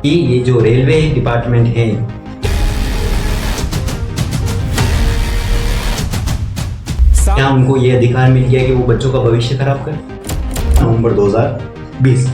कि ये जो रेलवे डिपार्टमेंट है क्या उनको ये अधिकार मिल गया कि वो बच्चों का भविष्य खराब करें। नवंबर 2020।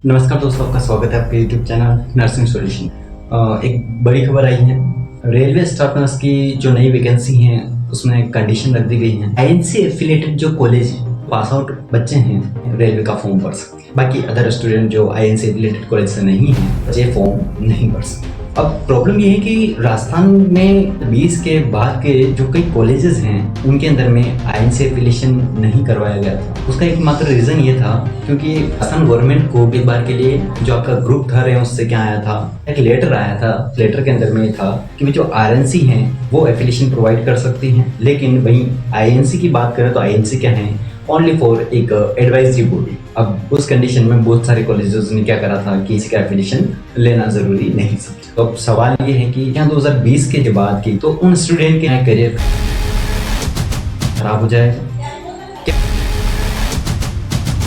नमस्कार दोस्तों, आपका स्वागत है आपके YouTube चैनल नर्सिंग सॉल्यूशन। एक बड़ी खबर आई है। रेलवे स्टाफ नर्स की जो नई वैकेंसी है उसमें कंडीशन रख दी गई है। आईएनसी एफिलिएटेड जो कॉलेज पास आउट बच्चे हैं रेलवे का फॉर्म भर सकते हैं। बाकी अदर स्टूडेंट जो आईएनसी एफिलिएटेड कॉलेज से नहीं है बच्चे फॉर्म नहीं भर सकते। अब प्रॉब्लम ये है कि राजस्थान में 20 के बाद के जो कई कॉलेजेस हैं उनके अंदर में आईएनसी एफिलिएशन नहीं करवाया गया था। उसका एकमात्र रीजन ये था क्योंकि असम गवर्नमेंट को एक बार के लिए जो आपका ग्रुप था है उससे क्या आया था, एक लेटर आया था। लेटर के अंदर में ये था कि जो आरएनसी हैं वो एफिलिएशन प्रोवाइड कर सकती हैं, लेकिन वहीं आईएनसी की बात करें तो आईएनसी क्या है, ओनली फॉर एक एडवाइजरी बॉडी। अब उस कंडीशन में बहुत सारे कॉलेजेस ने क्या करा था कि इसका एफिलिएशन लेना जरूरी नहीं समझा। तो अब सवाल ये है कि यहाँ 2020 के बाद की तो उन स्टूडेंट के करियर खराब हो जाएगा,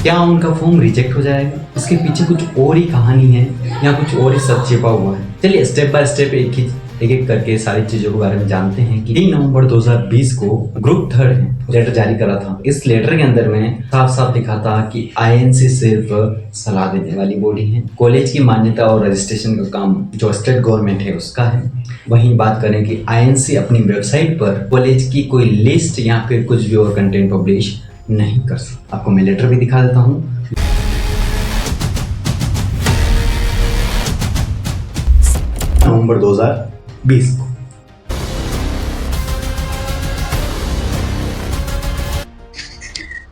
क्या उनका फॉर्म रिजेक्ट हो जाएगा? इसके पीछे कुछ और ही कहानी है या कुछ और ही सब छिपा हुआ है। चलिए स्टेप बाय स्टेप एक एक करके सारी चीजों के बारे में जानते हैं कि 3 नवंबर 2020 को ग्रुप 3 लेटर जारी करा था। इस लेटर के अंदर में साफ साफ लिखा था कि आईएनसी सिर्फ सलाह देने वाली बॉडी है। कॉलेज की मान्यता और रजिस्ट्रेशन का काम जो स्टेट गवर्नमेंट है उसका है। वहीं बात करें कि आईएनसी अपनी वेबसाइट पर कॉलेज की कोई लिस्ट या फिर कुछ भी और कंटेंट पब्लिश नहीं कर सकता। आपको मैं लेटर भी दिखा देता हूँ। नवंबर 2020 को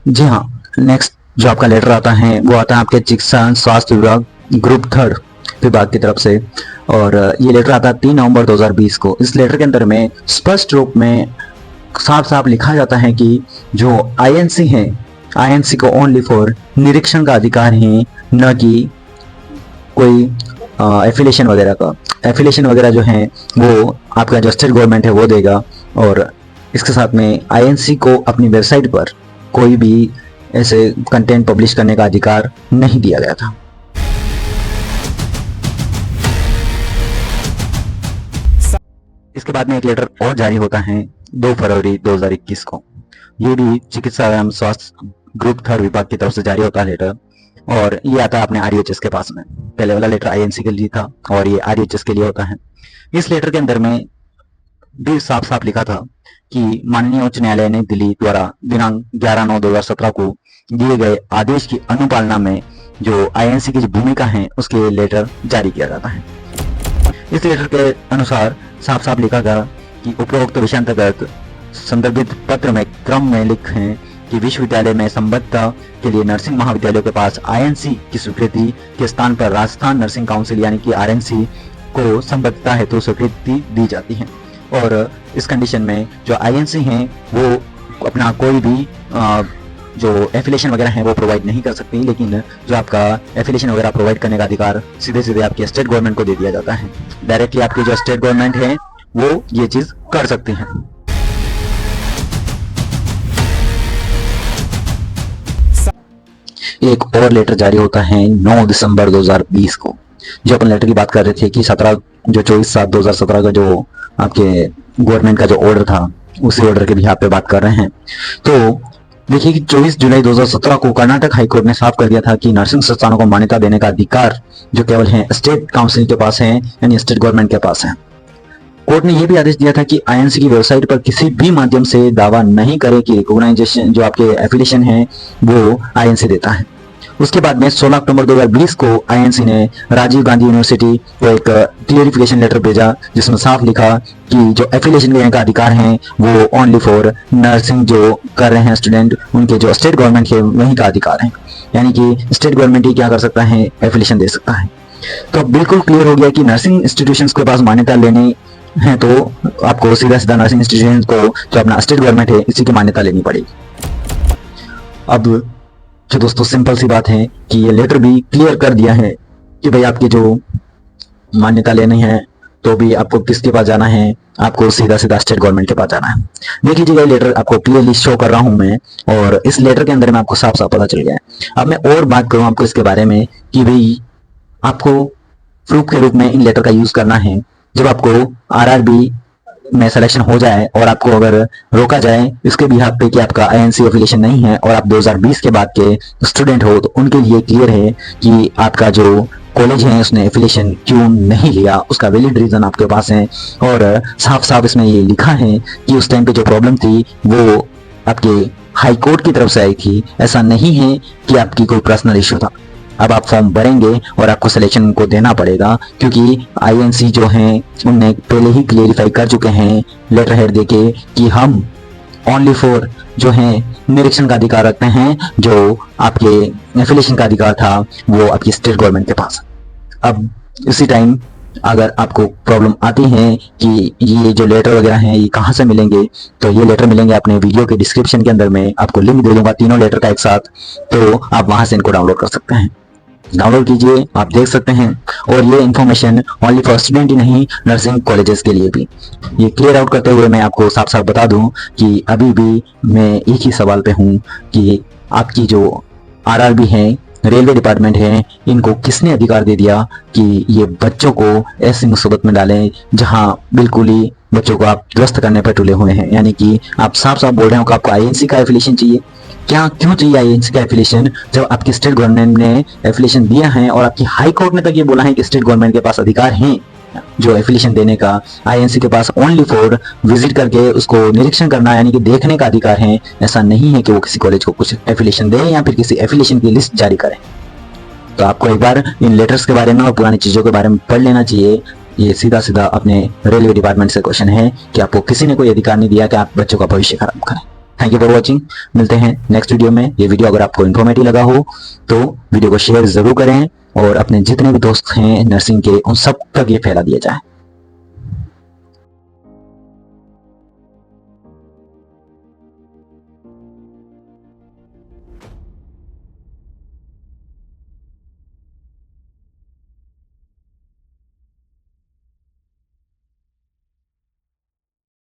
जी हाँ, नेक्स्ट जो आपका लेटर आता है वो आता है आपके चिकित्सा स्वास्थ्य विभाग ग्रुप 3 विभाग की तरफ से, और ये लेटर आता है 3 नवंबर 2020 को। इस लेटर के अंदर में स्पष्ट रूप में साफ साफ लिखा जाता है कि जो आईएनसी है, आईएनसी को ओनली फॉर निरीक्षण का अधिकार है, न कि कोई एफिलिएशन वगैरह का। एफिलिएशन वगैरह जो है वो आपका जो स्टेट गवर्नमेंट है वो देगा, और इसके साथ में आईएनसी को अपनी वेबसाइट पर कोई भी ऐसे कंटेंट पब्लिश करने का अधिकार नहीं दिया गया था। इसके बाद में एक लेटर और जारी होता है 2 फरवरी 2021 को। ये भी चिकित्सा एवं स्वास्थ्य ग्रुप 3 विभाग की तरफ से जारी होता है लेटर, और ये आता है अपने आरयूएचएस के पास में। पहले वाला लेटर आईएनसी के लिए था और ये आरयूएचएस के लिए होता है। इस लेटर के अंदर में भी साफ साफ लिखा था कि माननीय उच्च न्यायालय नई दिल्ली द्वारा दिनांक 11/9/2017 को दिए गए आदेश की अनुपालना में जो आईएनसी की जो भूमिका है उसके लिए लेटर जारी किया जाता है। इस लेटर के अनुसार साफ साफ लिखा गया कि उपरोक्त विषयांतर्गत संदर्भित पत्र में क्रम में लिखें कि विश्वविद्यालय में संबद्धता के लिए नर्सिंग महाविद्यालयों के पास आईएनसी की स्वीकृति के स्थान पर राजस्थान नर्सिंग काउंसिल यानी कि आरएनसी को संबद्धता हेतु स्वीकृति दी जाती है। और इस कंडीशन में जो आईएनसी हैं वो अपना कोई भी जो एफिलिएशन वगैरह है वो प्रोवाइड नहीं कर सकती, लेकिन जो आपका एफिलिएशन वगैरह प्रोवाइड करने का अधिकार सीधे सीधे आपकी स्टेट गवर्नमेंट को दे दिया जाता है। डायरेक्टली आपकी जो स्टेट गवर्नमेंट है वो ये चीज कर सकती है। एक और लेटर जारी होता है 9 दिसंबर 2020 को। जो अपन लेटर की बात कर रहे थे कि 24/7/2017 का जो आपके गवर्नमेंट का जो ऑर्डर था उसी ऑर्डर के भी यहाँ पे बात कर रहे हैं। तो देखिए कि 24 जुलाई 2017 को कर्नाटक हाईकोर्ट ने साफ कर दिया था कि नर्सिंग संस्थानों को मान्यता देने का अधिकार जो केवल है स्टेट काउंसिल के पास है, यानी स्टेट गवर्नमेंट के पास है। कोर्ट ने यह भी आदेश दिया था कि आईएनसी की वेबसाइट पर किसी भी माध्यम से दावा नहीं करे कि रिकॉग्नाइजेशन जो आपके एफिलिएशन है वो आईएनसी देता है। उसके बाद में 16 अक्टूबर 2020 को आईएनसी ने राजीव गांधी यूनिवर्सिटी को एक क्लियरिफिकेशन लेटर भेजा जिसमें साफ लिखा कि जो एफिलिएशन लेने का अधिकार है वो ओनली फॉर नर्सिंग जो कर रहे हैं स्टूडेंट, उनके जो स्टेट गवर्नमेंट है वहीं का अधिकार है, यानी कि स्टेट गवर्नमेंट ही क्या कर सकता है, एफिलिएशन दे सकता है। तो अब बिल्कुल क्लियर हो गया कि नर्सिंग इंस्टीट्यूशंस के पास मान्यता लेनी है तो आपको सीधा सीधा नर्सिंग इंस्टीट्यूशंस को जो अपना स्टेट गवर्नमेंट है इसी की मान्यता लेनी पड़ेगी। अब जो दोस्तों सिंपल सी बात है कि ये लेटर भी क्लियर कर दिया है कि भाई आपकी जो मान्यता लेनी है तो भी आपको किसके पास जाना है, आपको सीधा सीधा स्टेट गवर्नमेंट के पास जाना है। देख लीजिएगा ये लेटर आपको क्लियरली शो कर रहा हूं मैं, और इस लेटर के अंदर में आपको साफ साफ पता चल गया है। अब मैं और बात करूं आपको इसके बारे में कि भाई आपको प्रूफ के रूप में इन लेटर का यूज करना है जब आपको आरआरबी में सिलेक्शन हो जाए और आपको अगर रोका जाए इसके बिहाफ पे कि आपका आईएनसी एफिलिएशन नहीं है और आप 2020 के बाद के स्टूडेंट हो, तो उनके लिए क्लियर है कि आपका जो कॉलेज है उसने एफिलिएशन क्यों नहीं लिया, उसका वैलिड रीजन आपके पास है। और साफ साफ इसमें ये लिखा है कि उस टाइम पे जो प्रॉब्लम थी वो आपके हाई कोर्ट की तरफ से आई थी, ऐसा नहीं है कि आपकी कोई पर्सनल इश्यू था। अब आप फॉर्म भरेंगे और आपको सिलेक्शन को देना पड़ेगा, क्योंकि आईएनसी जो हैं उनने पहले ही क्लेरिफाई कर चुके हैं लेटर हेड देके कि हम ओनली फॉर जो है निरीक्षण का अधिकार रखते हैं, जो आपके एफिलिएशन का अधिकार था वो आपकी स्टेट गवर्नमेंट के पास। अब इसी टाइम अगर आपको प्रॉब्लम आती है कि ये जो लेटर वगैरह हैं ये कहाँ से मिलेंगे, तो ये लेटर मिलेंगे अपने वीडियो के डिस्क्रिप्शन के अंदर, में आपको लिंक दे दूंगा तीनों लेटर का एक साथ, तो आप वहां से इनको डाउनलोड कर सकते हैं। डाउनलोड कीजिए, आप देख सकते हैं। और ये इन्फॉर्मेशन ओनली फॉर स्टूडेंट ही नहीं, नर्सिंग कॉलेजेस के लिए भी। ये क्लियर आउट करते हुए मैं आपको साफ साफ बता दूं कि अभी भी मैं एक ही सवाल पे हूं कि आपकी जो आरआरबी है, रेलवे डिपार्टमेंट है, इनको किसने अधिकार दे दिया कि ये बच्चों को ऐसी मुसीबत में डालें जहां बिल्कुल ही बच्चों को आप ध्वस्त करने पर तुले हुए हैं। यानी कि आप साफ साफ बोल रहे हो कि आपको आईएनसी का एफिलिएशन चाहिए। क्या क्यों चाहिए आईएनसी का एफिलिएशन जब आपकी स्टेट गवर्नमेंट ने एफिलिएशन दिया है और आपकी हाई कोर्ट ने तक ये बोला है कि स्टेट गवर्नमेंट के पास अधिकार है जो एफिलिएशन देने का, आईएनसी के पास ओनली फॉर विजिट करके उसको निरीक्षण करना यानी कि देखने का अधिकार है। ऐसा नहीं है कि वो किसी कॉलेज को कुछ एफिलिएशन दे या फिर किसी एफिलिएशन की लिस्ट जारी करे। तो आपको एक बार इन लेटर्स के बारे में और पुरानी चीजों के बारे में पढ़ लेना चाहिए। ये सीधा सीधा अपने रेलवे डिपार्टमेंट से क्वेश्चन है कि आपको किसी ने कोई अधिकार नहीं दिया कि आप बच्चों का भविष्य खराब करें। Thank you for watching. मिलते हैं नेक्स्ट वीडियो में। ये वीडियो अगर आपको इन्फॉर्मेटिव लगा हो तो वीडियो को शेयर जरूर करें और अपने जितने भी दोस्त हैं नर्सिंग के उन सब तक ये फैला दिया जाए।